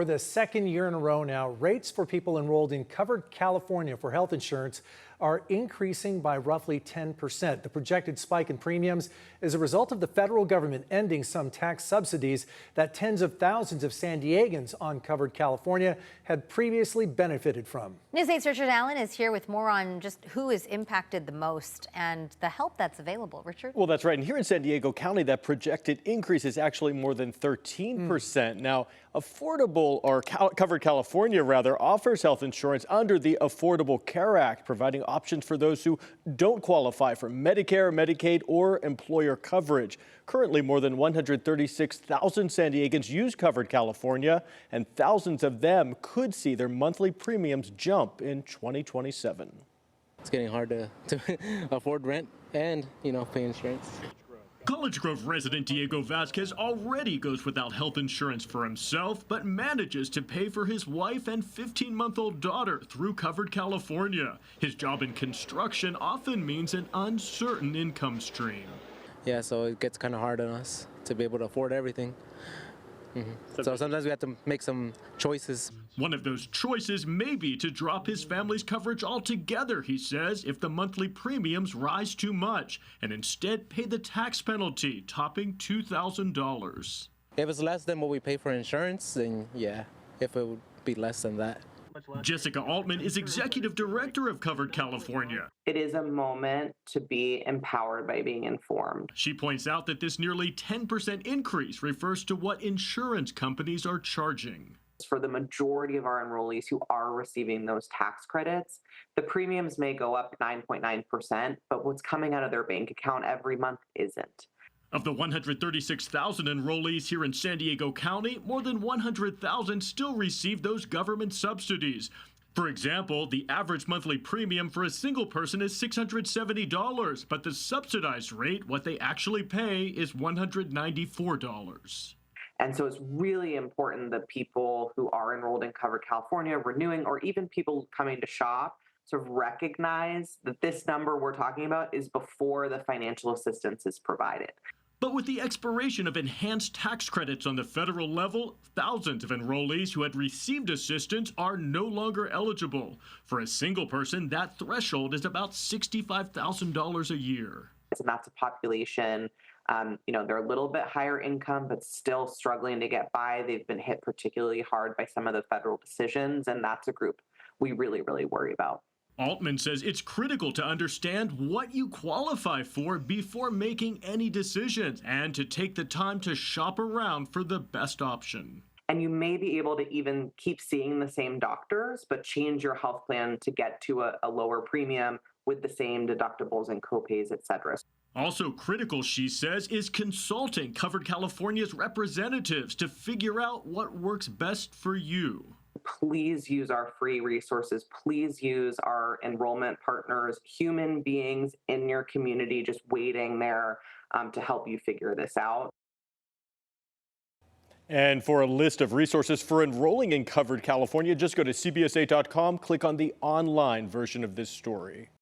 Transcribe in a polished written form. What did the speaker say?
For the second year in a row now, rates for people enrolled in Covered California for health insurance are increasing by roughly 10%. The projected spike in premiums is a result of the federal government ending some tax subsidies that tens of thousands of San Diegans on Covered California had previously benefited from. News 8's Richard Allen is here with more on just who is impacted the most and the help that's available. Richard? Well, that's right. And here in San Diego County, that projected increase is actually more than 13%. Now, Covered California, offers health insurance under the Affordable Care Act, providing options for those who don't qualify for Medicare, Medicaid, or employer coverage. Currently, more than 136,000 San Diegans use Covered California, and thousands of them could see their monthly premiums jump in 2027. It's getting hard to afford rent and, pay insurance. College Grove resident Diego Vasquez already goes without health insurance for himself, but manages to pay for his wife and 15-month-old daughter through Covered California. His job in construction often means an uncertain income stream. Yeah, so it gets kind of hard on us to be able to afford everything. So sometimes we have to make some choices. One of those choices may be to drop his family's coverage altogether, he says, if the monthly premiums rise too much, and instead pay the tax penalty, topping $2,000. If it's less than what we pay for insurance, then yeah, if it would be less than that. Jessica Altman is executive director of Covered California. It is a moment to be empowered by being informed. She points out that this nearly 10% increase refers to what insurance companies are charging. For the majority of our enrollees who are receiving those tax credits, the premiums may go up 9.9%, but what's coming out of their bank account every month isn't. Of the 136,000 enrollees here in San Diego County, more than 100,000 still receive those government subsidies. For example, the average monthly premium for a single person is $670, but the subsidized rate, what they actually pay, is $194. And so it's really important that people who are enrolled in Covered California, renewing, or even people coming to shop, sort of recognize that this number we're talking about is before the financial assistance is provided. But with the expiration of enhanced tax credits on the federal level, thousands of enrollees who had received assistance are no longer eligible. For a single person, that threshold is about $65,000 a year. And that's a population, they're a little bit higher income, but still struggling to get by. They've been hit particularly hard by some of the federal decisions, and that's a group we really, really worry about. Altman says it's critical to understand what you qualify for before making any decisions and to take the time to shop around for the best option. And you may be able to even keep seeing the same doctors, but change your health plan to get to a lower premium with the same deductibles and copays, et cetera. Also critical, she says, is consulting Covered California's representatives to figure out what works best for you. Please use our free resources. Please use our enrollment partners, human beings in your community just waiting there to help you figure this out. And for a list of resources for enrolling in Covered California, just go to CBS8.com, click on the online version of this story.